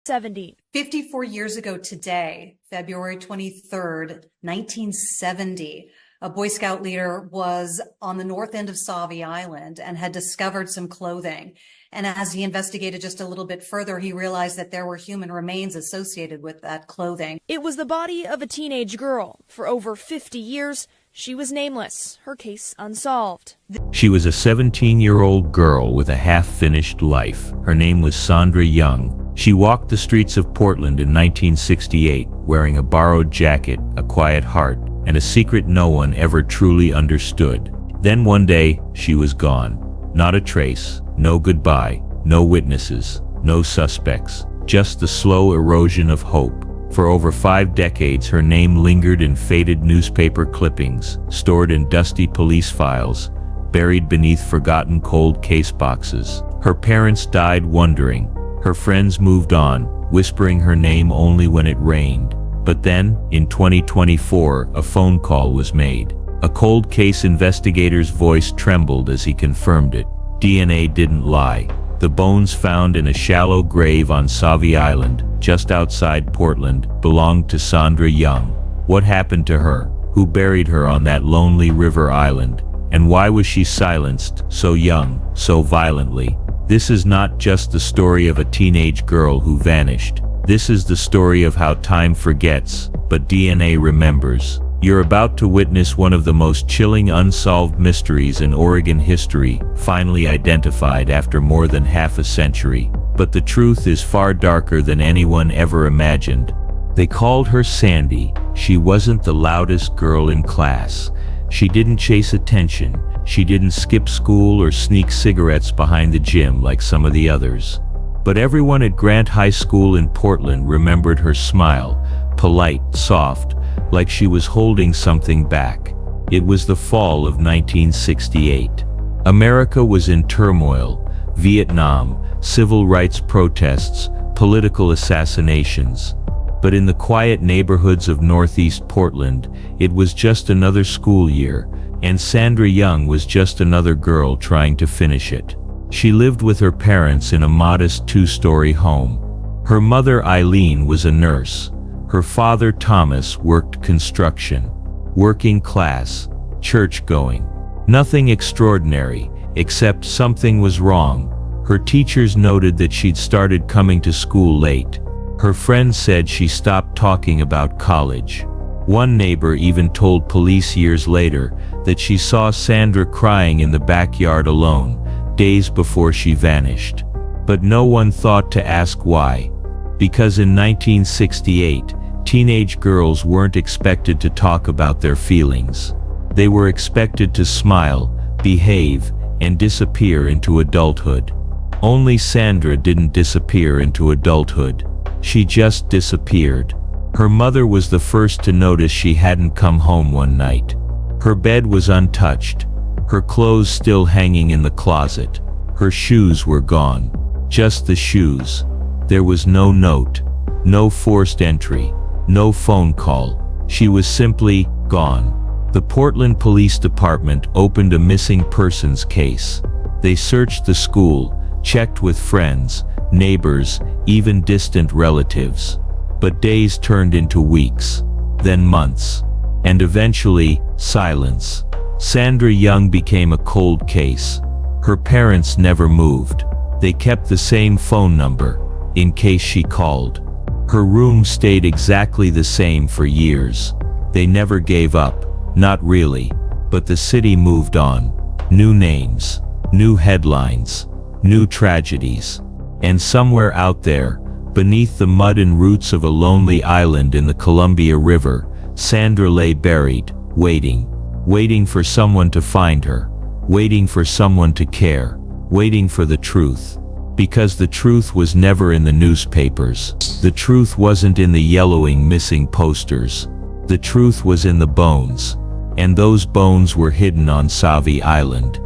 70. 54 years ago today, February 23rd, 1970, a Boy Scout leader was on the north end of Sauvie Island and had discovered some clothing. And as he investigated just a little bit further, he realized that there were human remains associated with that clothing. It was the body of a teenage girl. For over 50 years, she was nameless, her case unsolved. She was a 17-year-old girl with a half-finished life. Her name was Sandra Young. She walked the streets of Portland in 1968, wearing a borrowed jacket, a quiet heart, and a secret no one ever truly understood. Then one day, she was gone. Not a trace, no goodbye, no witnesses, no suspects, just the slow erosion of hope. For over 5 decades, her name lingered in faded newspaper clippings, stored in dusty police files, buried beneath forgotten cold case boxes. Her parents died wondering. Her friends moved on, whispering her name only when it rained. But then, in 2024, a phone call was made. A cold case investigator's voice trembled as he confirmed it. DNA didn't lie. The bones found in a shallow grave on Sauvie Island, just outside Portland, belonged to Sandra Young. What happened to her? Who buried her on that lonely river island? And why was she silenced, so young, so violently? This is not just the story of a teenage girl who vanished. This is the story of how time forgets, but DNA remembers. You're about to witness one of the most chilling unsolved mysteries in Oregon history, finally identified after more than half a century. But the truth is far darker than anyone ever imagined. They called her Sandy. She wasn't the loudest girl in class. She didn't chase attention. She didn't skip school or sneak cigarettes behind the gym like some of the others. But everyone at Grant High School in Portland remembered her smile, polite, soft, like she was holding something back. It was the fall of 1968. America was in turmoil. Vietnam, civil rights protests, political assassinations. But in the quiet neighborhoods of Northeast Portland, it was just another school year, and Sandra Young was just another girl trying to finish it. She lived with her parents in a modest 2-story home. Her mother, Eileen, was a nurse. Her father, Thomas, worked construction. Working class, church-going. Nothing extraordinary, except something was wrong. Her teachers noted that she'd started coming to school late. Her friends said she stopped talking about college. One neighbor even told police years later that she saw Sandra crying in the backyard alone, days before she vanished. But no one thought to ask why. Because in 1968, teenage girls weren't expected to talk about their feelings. They were expected to smile, behave, and disappear into adulthood. Only Sandra didn't disappear into adulthood. She just disappeared. Her mother was the first to notice she hadn't come home one night. Her bed was untouched, her clothes still hanging in the closet. Her shoes were gone. Just the shoes. There was no note, no forced entry, no phone call. She was simply gone. The Portland Police Department opened a missing persons case. They searched the school, checked with friends, neighbors, even distant relatives. But days turned into weeks, then months, and eventually, silence. Sandra Young became a cold case. Her parents never moved. They kept the same phone number, in case she called. Her room stayed exactly the same for years. They never gave up, not really, but the city moved on. New names, new headlines, new tragedies. And somewhere out there, beneath the mud and roots of a lonely island in the Columbia River, Sandra lay buried, waiting for someone to find her, waiting for someone to care, waiting for the truth. Because the truth was never in the newspapers. The truth wasn't in the yellowing missing posters. The truth was in the bones. And those bones were hidden on Sauvie Island.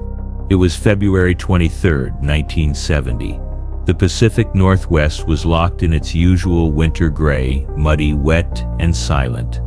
It was February 23, 1970. The Pacific Northwest was locked in its usual winter gray, muddy, wet, and silent.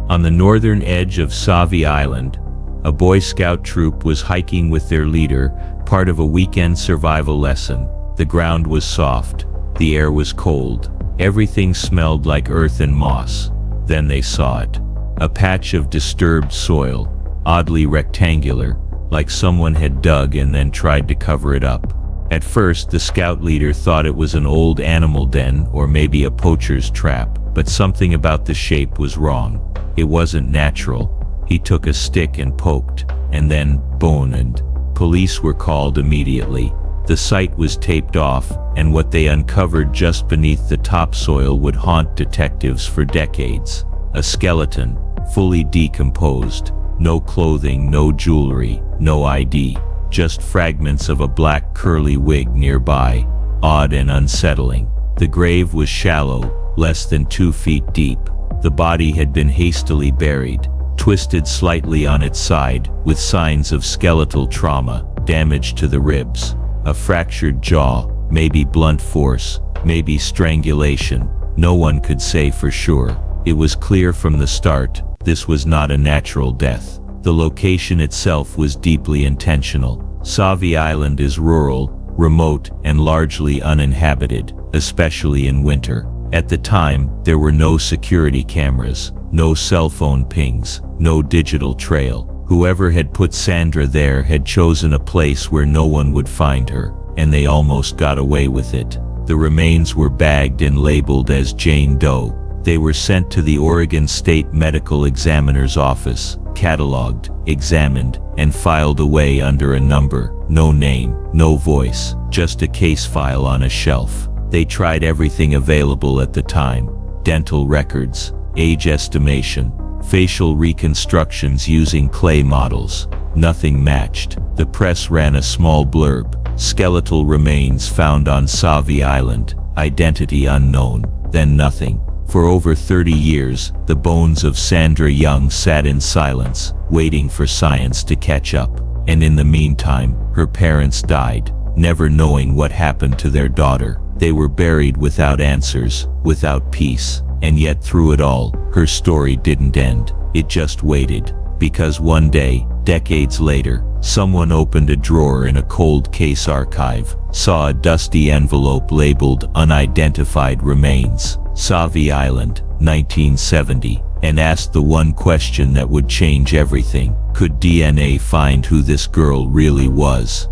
On the northern edge of Sauvie Island, a Boy Scout troop was hiking with their leader, part of a weekend survival lesson. The ground was soft, the air was cold, Everything smelled like earth and moss. Then they saw it. A patch of disturbed soil, oddly rectangular, like someone had dug and then tried to cover it up. At first, the scout leader thought it was an old animal den or maybe a poacher's trap, but something about the shape was wrong. It wasn't natural. He took a stick and poked, and then boned. Police were called immediately. The site was taped off, and what they uncovered just beneath the topsoil would haunt detectives for decades. A skeleton, fully decomposed. No clothing, no jewelry, no ID. Just fragments of a black curly wig nearby. Odd and unsettling. The grave was shallow, less than 2 feet deep. The body had been hastily buried, twisted slightly on its side, with signs of skeletal trauma, damage to the ribs. A fractured jaw, maybe blunt force, maybe strangulation. No one could say for sure. It was clear from the start, this was not a natural death. The location itself was deeply intentional. Sauvie Island is rural, remote, and largely uninhabited, especially in winter. At the time, there were no security cameras, no cell phone pings, no digital trail. Whoever had put Sandra there had chosen a place where no one would find her, and they almost got away with it. The remains were bagged and labeled as Jane Doe. They were sent to the Oregon State Medical Examiner's office, cataloged, examined, and filed away under a number. No name, no voice, just a case file on a shelf. They tried everything available at the time: dental records, age estimation, facial reconstructions using clay models. Nothing matched. The press ran a small blurb: skeletal remains found on Sauvie Island, identity unknown. Then nothing. For over 30 years, the bones of Sandra Young sat in silence, waiting for science to catch up. And in the meantime, her parents died, never knowing what happened to their daughter. They were buried without answers, without peace. And yet through it all, her story didn't end. It just waited. Because one day, decades later, someone opened a drawer in a cold case archive, saw a dusty envelope labeled Unidentified Remains, Sauvie Island, 1970, and asked the one question that would change everything. Could DNA find who this girl really was?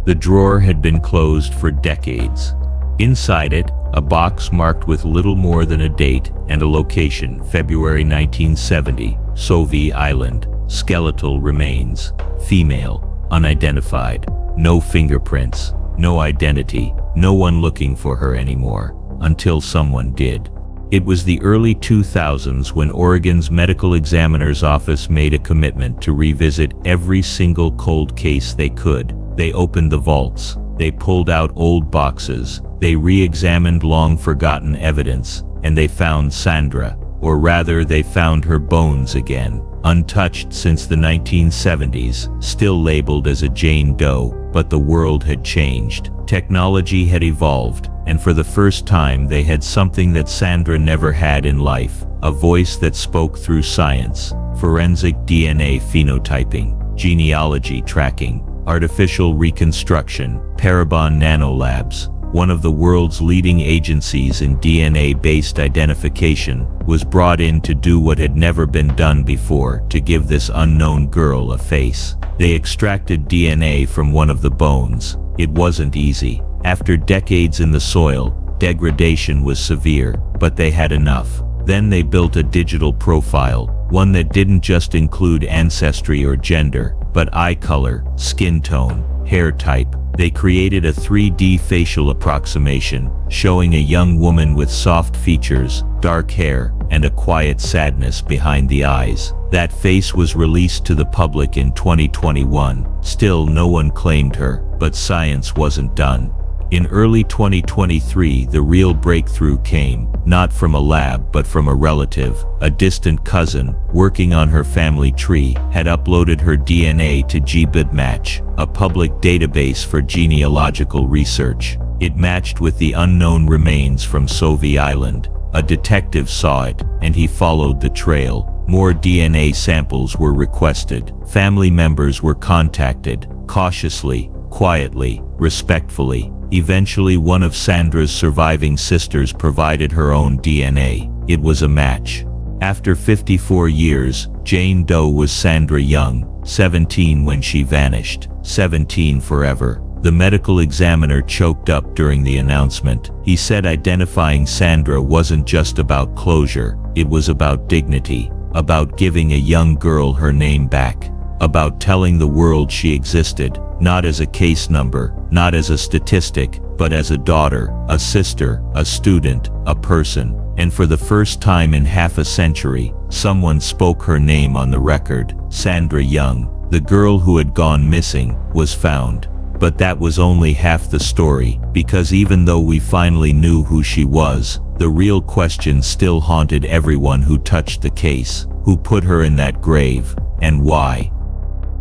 The drawer had been closed for decades. Inside it, a box marked with little more than a date and a location: February 1970, Sauvie Island, skeletal remains, female, unidentified, no fingerprints, no identity, no one looking for her anymore, until someone did. It was the early 2000s when Oregon's Medical Examiner's Office made a commitment to revisit every single cold case they could. They opened the vaults, they pulled out old boxes, they re-examined long-forgotten evidence, and they found Sandra, or rather they found her bones again, untouched since the 1970s, still labeled as a Jane Doe. But the world had changed. Technology had evolved, and for the first time they had something that Sandra never had in life: a voice that spoke through science, forensic DNA phenotyping, genealogy tracking, artificial reconstruction. Parabon Nanolabs, one of the world's leading agencies in DNA-based identification, was brought in to do what had never been done before: to give this unknown girl a face. They extracted DNA from one of the bones. It wasn't easy. After decades in the soil, degradation was severe, but they had enough. Then they built a digital profile, one that didn't just include ancestry or gender, but eye color, skin tone, hair type. They created a 3D facial approximation, showing a young woman with soft features, dark hair, and a quiet sadness behind the eyes. That face was released to the public in 2021. Still, no one claimed her, but science wasn't done. In early 2023, the real breakthrough came, not from a lab but from a relative. A distant cousin, working on her family tree, had uploaded her DNA to GBIDmatch, a public database for genealogical research. It matched with the unknown remains from Sauvie Island. A detective saw it, and he followed the trail. More DNA samples were requested. Family members were contacted, cautiously, quietly, respectfully. Eventually, one of Sandra's surviving sisters provided her own DNA. It was a match. After 54 years, Jane Doe was Sandra Young, 17 when she vanished, 17 forever. The medical examiner choked up during the announcement. He said identifying Sandra wasn't just about closure, it was about dignity, about giving a young girl her name back, about telling the world she existed, not as a case number, not as a statistic, but as a daughter, a sister, a student, a person. And for the first time in half a century, someone spoke her name on the record. Sandra Young, the girl who had gone missing, was found. But that was only half the story, because even though we finally knew who she was, the real question still haunted everyone who touched the case. Who put her in that grave, and why?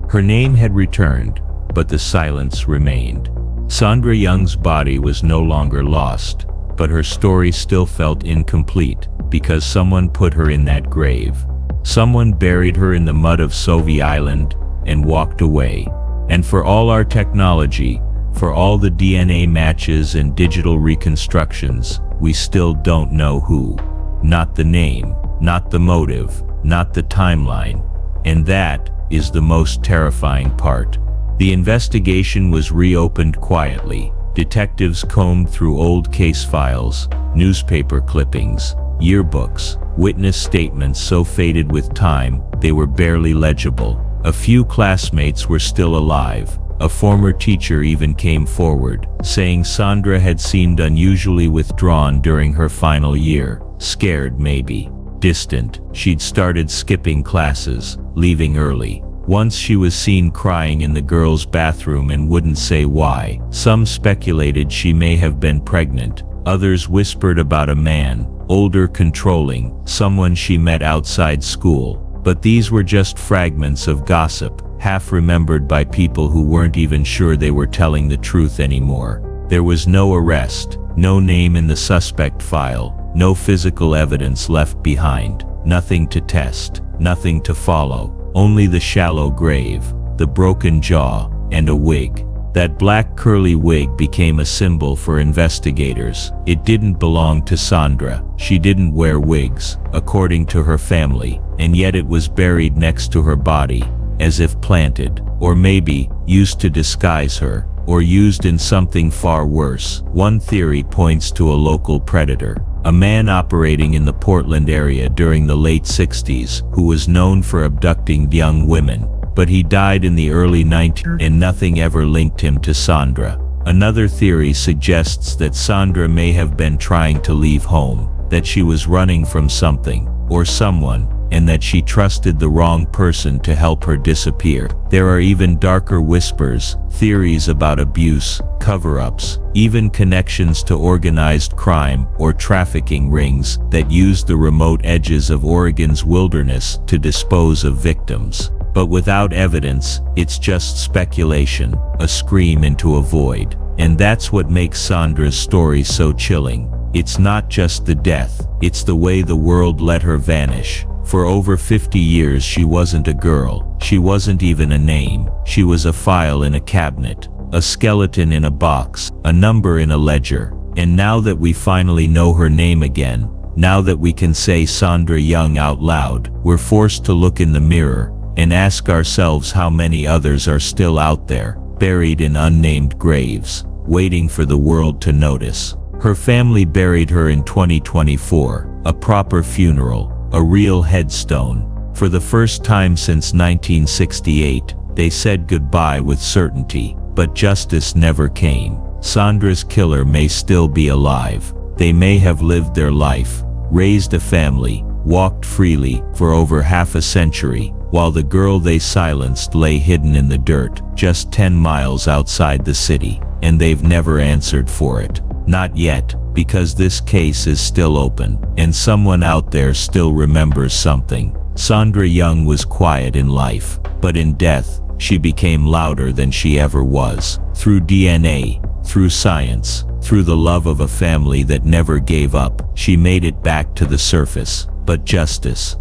Her name had returned, but the silence remained. Sandra Young's body was no longer lost, but her story still felt incomplete, because someone put her in that grave. Someone buried her in the mud of Sauvie Island, and walked away. And for all our technology, for all the DNA matches and digital reconstructions, we still don't know who. Not the name, not the motive, not the timeline. And that is the most terrifying part. The investigation was reopened quietly. Detectives combed through old case files, newspaper clippings, yearbooks, witness statements so faded with time they were barely legible. A few classmates were still alive. A former teacher even came forward, saying Sandra had seemed unusually withdrawn during her final year. Scared maybe. Distant. She'd started skipping classes, leaving early. Once she was seen crying in the girls' bathroom and wouldn't say why. Some speculated she may have been pregnant. Others whispered about a man, older, controlling, someone she met outside school. But these were just fragments of gossip, half remembered by people who weren't even sure they were telling the truth anymore. There was no arrest, no name in the suspect file, no physical evidence left behind, nothing to test, nothing to follow, only the shallow grave, the broken jaw, and a wig. That black curly wig became a symbol for investigators. It didn't belong to Sandra. She didn't wear wigs, according to her family, and yet it was buried next to her body, as if planted, or maybe used to disguise her, or used in something far worse. One theory points to a local predator, a man operating in the Portland area during the late 60s who was known for abducting young women. But he died in the early 90s and nothing ever linked him to Sandra. Another theory suggests that Sandra may have been trying to leave home, that she was running from something or someone, and that she trusted the wrong person to help her disappear. There are even darker whispers, theories about abuse, cover-ups, even connections to organized crime or trafficking rings that use the remote edges of Oregon's wilderness to dispose of victims. But without evidence, it's just speculation, a scream into a void. And that's what makes Sandra's story so chilling. It's not just the death, it's the way the world let her vanish. For over 50 years she wasn't a girl, she wasn't even a name. She was a file in a cabinet, a skeleton in a box, a number in a ledger. And now that we finally know her name again, now that we can say Sandra Young out loud, we're forced to look in the mirror and ask ourselves how many others are still out there, buried in unnamed graves, waiting for the world to notice. Her family buried her in 2024, a proper funeral, a real headstone. For the first time since 1968, they said goodbye with certainty, but justice never came. Sandra's killer may still be alive. They may have lived their life, raised a family, walked freely for over half a century, while the girl they silenced lay hidden in the dirt, just 10 miles outside the city, and they've never answered for it. Not yet, because this case is still open, and someone out there still remembers something. Sandra Young was quiet in life, but in death, she became louder than she ever was. Through DNA, through science, through the love of a family that never gave up, she made it back to the surface. But justice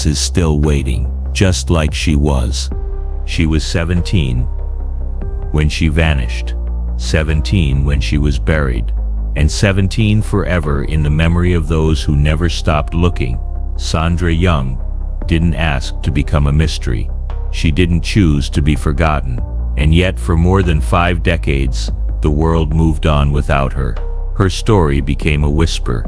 is still waiting, just like she was. She was 17 when she vanished. 17 when she was buried, and 17 forever in the memory of those who never stopped looking. Sandra Young didn't ask to become a mystery. She didn't choose to be forgotten. And yet for more than 5 decades, the world moved on without her. Her story became a whisper.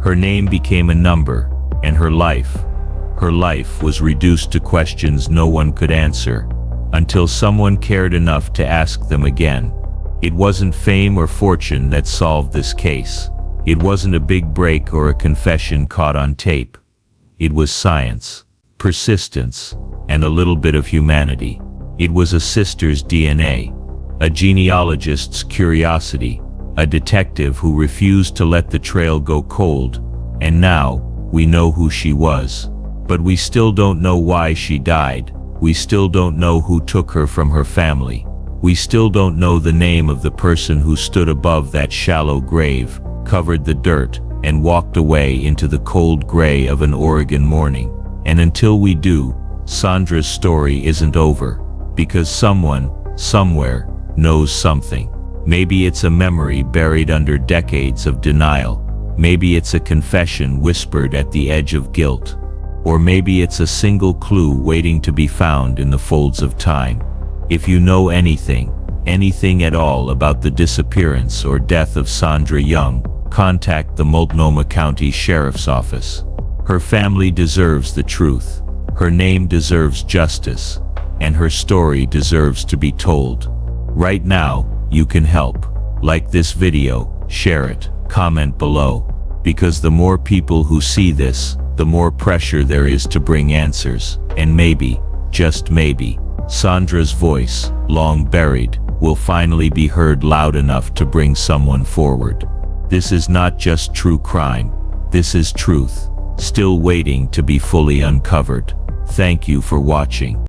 Her name became a number, and her life was reduced to questions no one could answer, until someone cared enough to ask them again. It wasn't fame or fortune that solved this case. It wasn't a big break or a confession caught on tape. It was science, persistence, and a little bit of humanity. It was a sister's DNA, a genealogist's curiosity, a detective who refused to let the trail go cold. And now, we know who she was. But we still don't know why she died. We still don't know who took her from her family. We still don't know the name of the person who stood above that shallow grave, covered the dirt, and walked away into the cold gray of an Oregon morning. And until we do, Sandra's story isn't over, because someone, somewhere, knows something. Maybe it's a memory buried under decades of denial. Maybe it's a confession whispered at the edge of guilt. Or maybe it's a single clue waiting to be found in the folds of time. If you know anything at all about the disappearance or death of Sandra Young, contact the Multnomah County Sheriff's Office. Her family deserves the truth. Her name deserves justice. And her story deserves to be told. Right now, you can help. Like this video, share it, comment below. Because the more people who see this, the more pressure there is to bring answers. And maybe, just maybe, Sandra's voice, long buried, will finally be heard loud enough to bring someone forward. This is not just true crime. This is truth, still waiting to be fully uncovered. Thank you for watching.